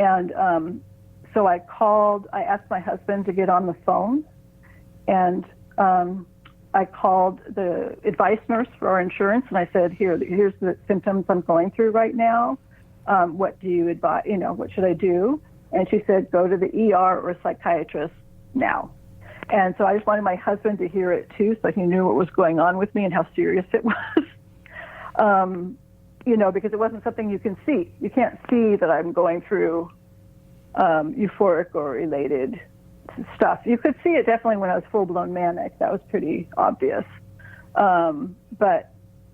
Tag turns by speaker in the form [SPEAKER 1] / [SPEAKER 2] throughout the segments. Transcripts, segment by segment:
[SPEAKER 1] And so I asked my husband to get on the phone, and I called the advice nurse for our insurance, and I said, here's the symptoms I'm going through right now. What do you advise? What should I do? And she said, go to the ER or a psychiatrist now. And so I just wanted my husband to hear it too, so he knew what was going on with me and how serious it was. Because it wasn't something you can see. You can't see that I'm going through euphoric or elated stuff. You could see it definitely when I was full-blown manic. That was pretty obvious. But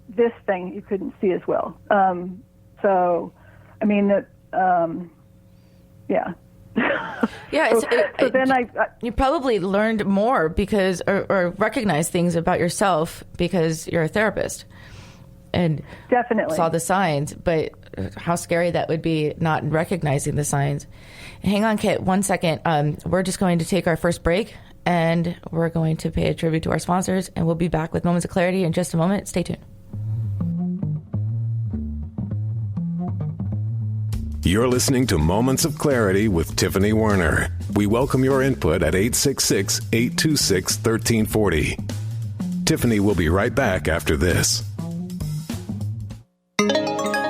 [SPEAKER 1] this thing you couldn't see as well. Yeah.
[SPEAKER 2] Yeah.
[SPEAKER 1] So then
[SPEAKER 2] you probably learned more because, or recognized things about yourself because you're a therapist and
[SPEAKER 1] definitely
[SPEAKER 2] saw the signs, but how scary that would be not recognizing the signs. Hang on, Kitt, 1 second. We're just going to take our first break, and we're going to pay a tribute to our sponsors, and we'll be back with Moments of Clarity in just a moment. Stay tuned.
[SPEAKER 3] You're listening to Moments of Clarity with Tiffany Werner. We welcome your input at 866-826-1340. Tiffany will be right back after this.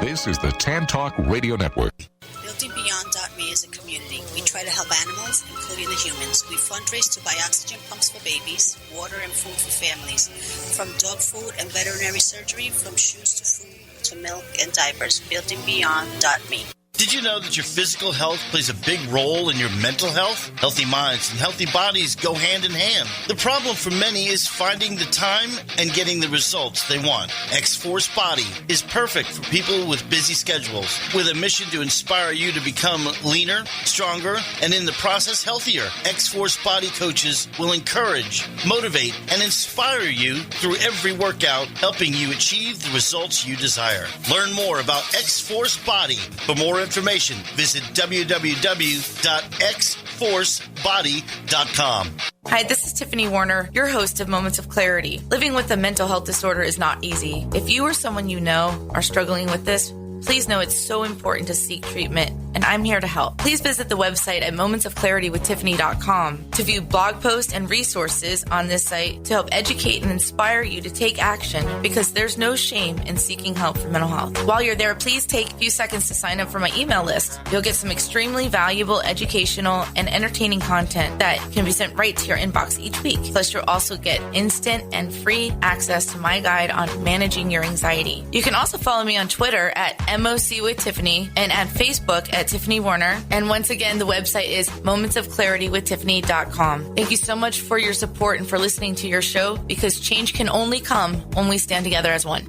[SPEAKER 4] This is the Tan Talk Radio Network.
[SPEAKER 5] BuildingBeyond.me is a community. We try to help animals, including the humans. We fundraise to buy oxygen pumps for babies, water and food for families, from dog food and veterinary surgery, from shoes to food to milk and diapers. BuildingBeyond.me.
[SPEAKER 6] Did you know that your physical health plays a big role in your mental health? Healthy minds and healthy bodies go hand in hand. The problem for many is finding the time and getting the results they want. X-Force Body is perfect for people with busy schedules, with a mission to inspire you to become leaner, stronger, and in the process healthier. X-Force Body coaches will encourage, motivate, and inspire you through every workout, helping you achieve the results you desire. Learn more about X-Force Body. For more information, visit www.xforcebody.com.
[SPEAKER 2] Hi, this is Tiffany Werner, your host of Moments of Clarity. Living with a mental health disorder is not easy. If you or someone you know are struggling with this, please know it's so important to seek treatment, and I'm here to help. Please visit the website at momentsofclaritywithtiffany.com to view blog posts and resources on this site to help educate and inspire you to take action, because there's no shame in seeking help for mental health. While you're there, please take a few seconds to sign up for my email list. You'll get some extremely valuable educational and entertaining content that can be sent right to your inbox each week. Plus, you'll also get instant and free access to my guide on managing your anxiety. You can also follow me on Twitter at MOC with Tiffany and at Facebook at Tiffany Werner. And once again, the website is momentsofclaritywithtiffany.com. Thank you so much for your support and for listening to your show, because change can only come when we stand together as one.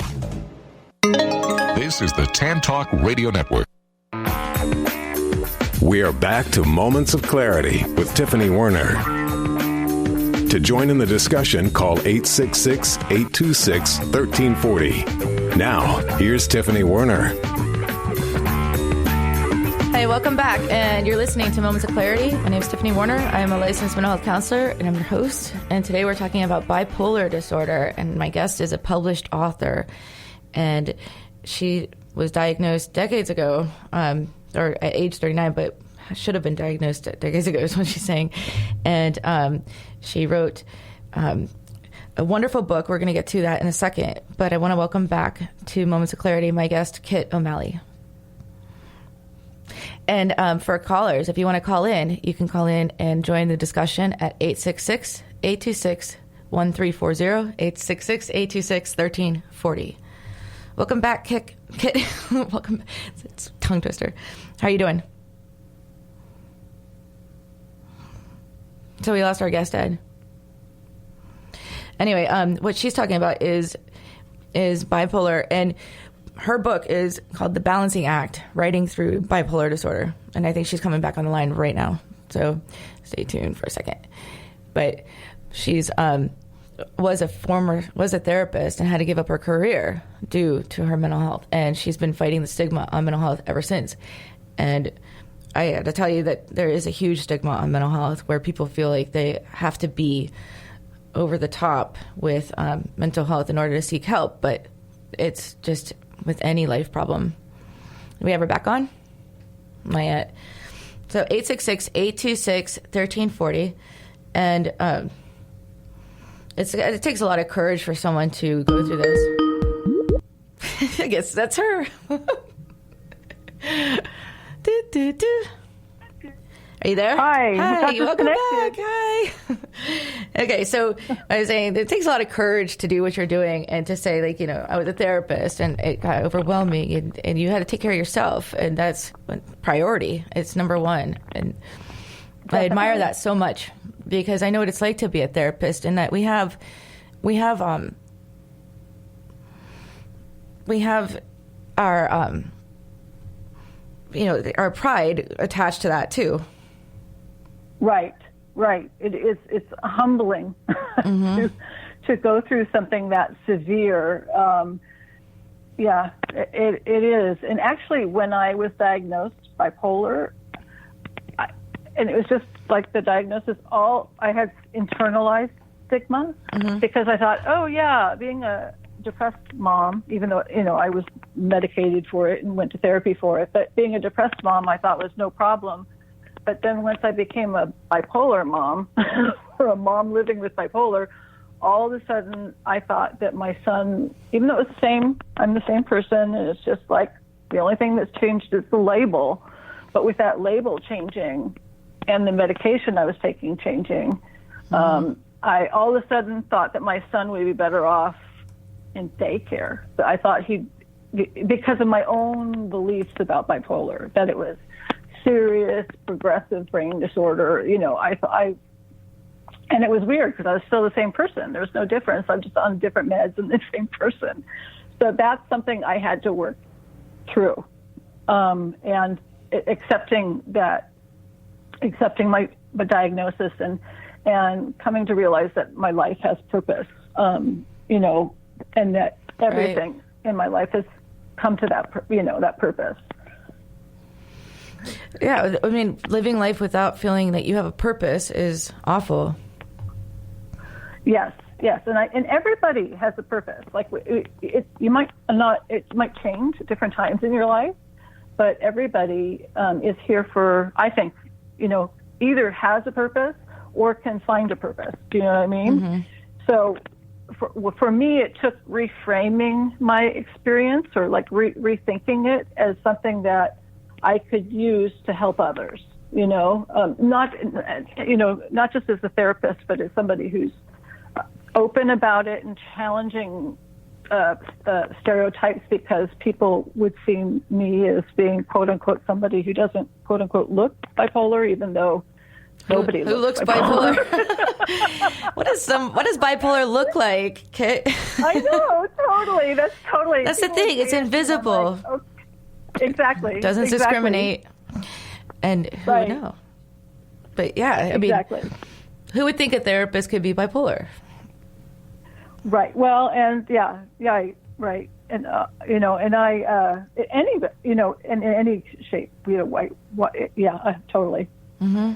[SPEAKER 4] This is the Tan Talk Radio Network.
[SPEAKER 3] We are back to Moments of Clarity with Tiffany Werner. To join in the discussion, call 866-826-1340. Now, here's Tiffany Werner.
[SPEAKER 2] Hey, welcome back, and you're listening to Moments of Clarity. My name is Tiffany Werner. I am a licensed mental health counselor, and I'm your host. And today we're talking about bipolar disorder, and my guest is a published author. And she was diagnosed decades ago, or at age 39, but should have been diagnosed decades ago is what she's saying. And she wrote a wonderful book. We're going to get to that in a second. But I want to welcome back to Moments of Clarity my guest, Kitt O'Malley. And for callers, if you want to call in, you can call in and join the discussion at 866-826-1340, 866-826-1340. Welcome back, Kitt. Welcome. It's a tongue twister. How are you doing? So we lost our guest, Ed. Anyway, what she's talking about is bipolar, and her book is called The Balancing Act, Writing Through Bipolar Disorder. And I think she's coming back on the line right now. So stay tuned for a second. But she's was a therapist and had to give up her career due to her mental health. And she's been fighting the stigma on mental health ever since. And I have to tell you that there is a huge stigma on mental health where people feel like they have to be over the top with mental health in order to seek help. But it's just with any life problem. Do we have her back on? Not yet. So 866-826-1340. And it takes a lot of courage for someone to go through this. I guess that's her. Do, do, do. Are you there?
[SPEAKER 1] Hi.
[SPEAKER 2] Hi, welcome back. Hi. Okay, so I was saying it takes a lot of courage to do what you're doing and to say, like, I was a therapist and it got overwhelming and you had to take care of yourself, and that's priority. It's number one. And I admire that so much because I know what it's like to be a therapist, and that we have our our pride attached to that too.
[SPEAKER 1] Right. It's humbling to go through something that severe. It is. And actually, when I was diagnosed bipolar, and it was just like the diagnosis, I had internalized stigma because I thought, oh yeah, being a depressed mom, even though I was medicated for it and went to therapy for it, but being a depressed mom I thought was no problem. But then once I became a bipolar mom, or a mom living with bipolar, all of a sudden I thought that my son, even though it's the same, I'm the same person, and it's just like the only thing that's changed is the label. But with that label changing and the medication I was taking changing, I all of a sudden thought that my son would be better off in daycare. I thought because of my own beliefs about bipolar, that it was serious, progressive brain disorder. And it was weird because I was still the same person. There was no difference. I'm just on different meds and the same person. So that's something I had to work through, and accepting my diagnosis and coming to realize that my life has purpose. And that everything in my life has come to that that purpose.
[SPEAKER 2] Yeah, I mean, living life without feeling that you have a purpose is awful.
[SPEAKER 1] Yes, and everybody has a purpose. Like it might change at different times in your life, but everybody is here for, I think, either has a purpose or can find a purpose. Do you know what I mean? Mm-hmm. So for me, it took reframing my experience, or like rethinking it as something that I could use to help others. Not just as a therapist, but as somebody who's open about it and challenging stereotypes, because people would see me as being quote unquote somebody who doesn't quote unquote look bipolar, even though nobody
[SPEAKER 2] who looks bipolar. What does bipolar look like, Kitt?
[SPEAKER 1] I know, totally. That's
[SPEAKER 2] the thing. It's invisible.
[SPEAKER 1] Like, okay. Exactly.
[SPEAKER 2] It doesn't discriminate. And who would know? But yeah, I mean, who would think a therapist could be bipolar?
[SPEAKER 1] Right. Well, and right. And and I in any shape, white, totally. Mm-hmm.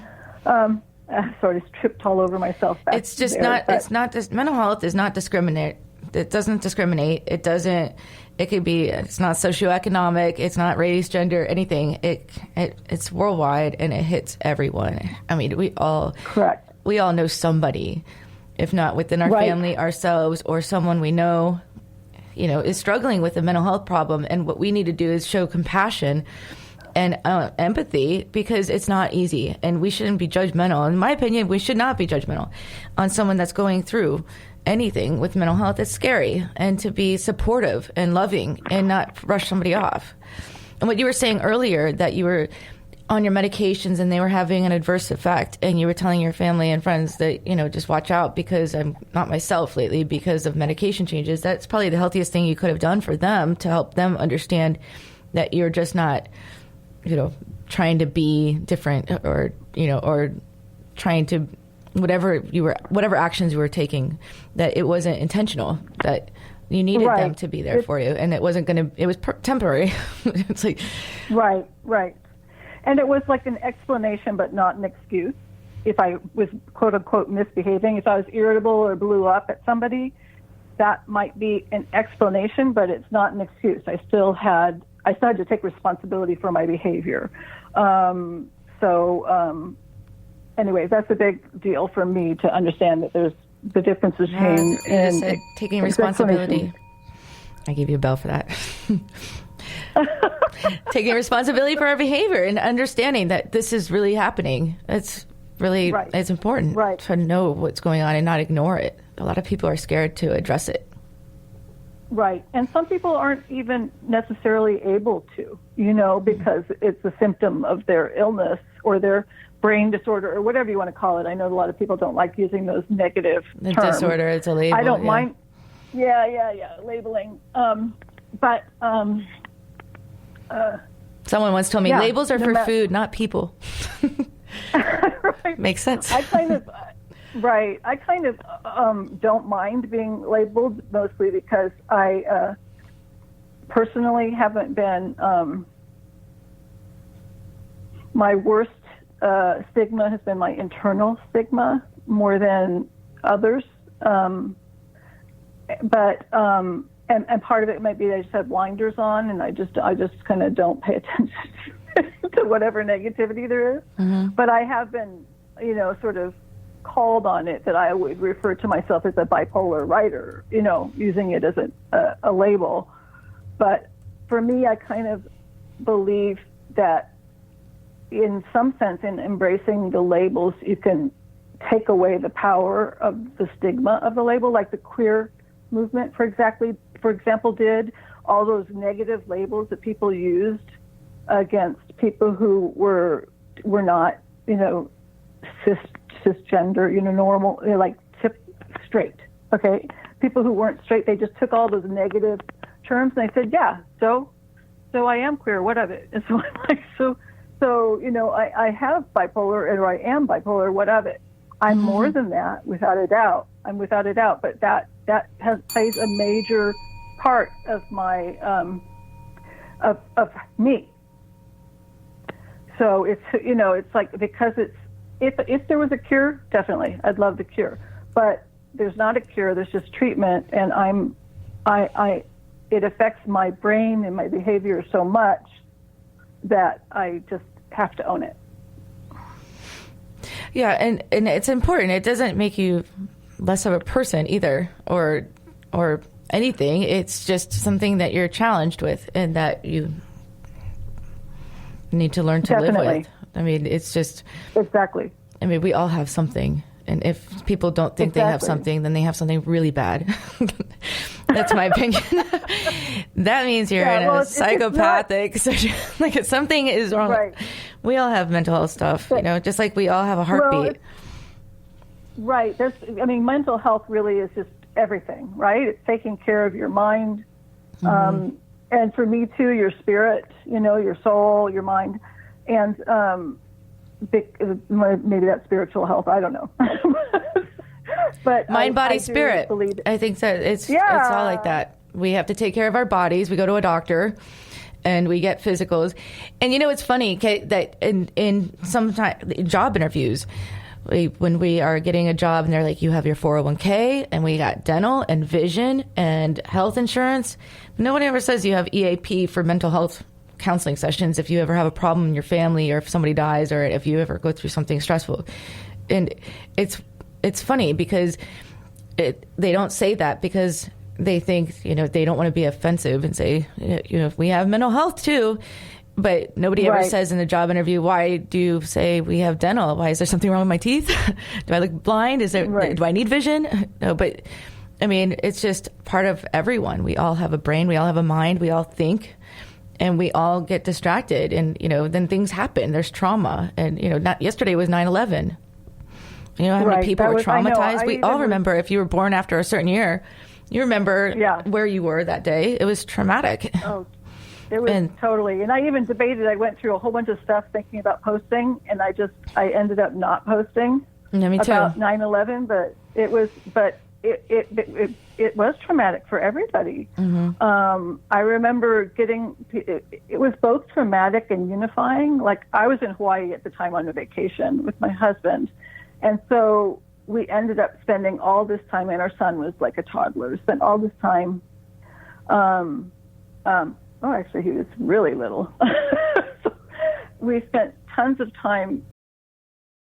[SPEAKER 1] I sort of tripped all over myself.
[SPEAKER 2] It's just there, it's not just mental health is not discriminate. It doesn't discriminate. It doesn't. It could be. It's not socioeconomic. It's not race, gender, anything. It's worldwide, and it hits everyone. I mean, we all know somebody, if not within our family, ourselves, or someone we know, is struggling with a mental health problem. And what we need to do is show compassion and empathy, because it's not easy, and we shouldn't be judgmental. In my opinion, we should not be judgmental on someone that's going through anything with mental health. It's scary, and to be supportive and loving and not rush somebody off. And what you were saying earlier, that you were on your medications and they were having an adverse effect, and you were telling your family and friends that, just watch out because I'm not myself lately because of medication changes. That's probably the healthiest thing you could have done for them, to help them understand that you're just not, trying to be different, or trying to whatever actions you were taking, that it wasn't intentional, that you needed them to be there for you, and it wasn't it was temporary. It's like
[SPEAKER 1] right, and it was like an explanation, but not an excuse. If I was quote unquote misbehaving, if I was irritable or blew up at somebody, that might be an explanation, but it's not an excuse. I still had to take responsibility for my behavior. So anyway, that's a big deal for me to understand that there's the difference between
[SPEAKER 2] taking responsibility. I gave you a bell for that. Taking responsibility for our behavior and understanding that this is really happening. It's really, it's important to know what's going on and not ignore it. A lot of people are scared to address it.
[SPEAKER 1] Right. And some people aren't even necessarily able to, because it's a symptom of their illness or their brain disorder or whatever you want to call it. I know a lot of people don't like using those negative terms.
[SPEAKER 2] Disorder, it's a label.
[SPEAKER 1] I don't mind. Yeah, labeling.
[SPEAKER 2] Someone once told me labels are for food, not people.
[SPEAKER 1] Right.
[SPEAKER 2] Makes sense.
[SPEAKER 1] I kind of don't mind being labeled, mostly because I personally haven't been. My worst stigma has been my internal stigma more than others. And part of it might be I just have blinders on, and I just kind of don't pay attention to whatever negativity there is. Mm-hmm. But I have been, sort of called on it, that I would refer to myself as a bipolar writer, using it as a label. But for me, I kind of believe that in some sense, in embracing the labels, you can take away the power of the stigma of the label, like the queer movement, for example, did. All those negative labels that people used against people who were not, cisgender, normal, like straight. Okay, people who weren't straight, they just took all those negative terms and they said, yeah, so I am queer. What of it? And so I'm like, so I have bipolar, or I am bipolar. What of it? I'm more than that, without a doubt. I'm without a doubt, but that plays a major part of my of me. So it's like, because it's if there was a cure, definitely I'd love the cure, but there's not a cure. There's just treatment, and it affects my brain and my behavior so much that I just have to own it.
[SPEAKER 2] Yeah, and it's important. It doesn't make you less of a person either, or anything. It's just something that you're challenged with and that you need to learn to live with. I mean, it's just...
[SPEAKER 1] Exactly.
[SPEAKER 2] I mean, we all have something. And if people don't think they have something, then they have something really bad. That's my opinion. That means you're in a psychopathic... like, something is wrong.
[SPEAKER 1] Right.
[SPEAKER 2] We all have mental health stuff, just like we all have a heartbeat.
[SPEAKER 1] Right. Mental health really is just everything, right? It's taking care of your mind. Mm-hmm. And for me too, your spirit, your soul, your mind, and maybe that's spiritual health. I don't know. But
[SPEAKER 2] mind, body, spirit. I think that it's all like that. We have to take care of our bodies. We go to a doctor and we get physicals. And it's funny, Kate, that in some job interviews, when we are getting a job and they're like, you have your 401k and we got dental and vision and health insurance. No one ever says you have EAP for mental health counseling sessions if you ever have a problem in your family, or if somebody dies, or if you ever go through something stressful. And it's funny because they don't say that because they think, they don't want to be offensive and say, we have mental health too. But nobody ever says in a job interview, why do you say we have dental? Why is there something wrong with my teeth? Do I look blind? Do I need vision? No, but it's just part of everyone. We all have a brain. We all have a mind. We all think, and we all get distracted. And, then things happen. There's trauma. And, not yesterday was 9/11. How many people were traumatized? We all remember, if you were born after a certain year, you remember where you were that day. It was traumatic.
[SPEAKER 1] Oh. It was totally, and I even debated. I went through a whole bunch of stuff thinking about posting, and I ended up not posting about 9/11. But it was traumatic for everybody. Mm-hmm. I remember it was both traumatic and unifying. Like, I was in Hawaii at the time on a vacation with my husband, and so we ended up spending all this time, and our son was like a toddler. Spent all this time. Actually, he was really little. we spent tons of time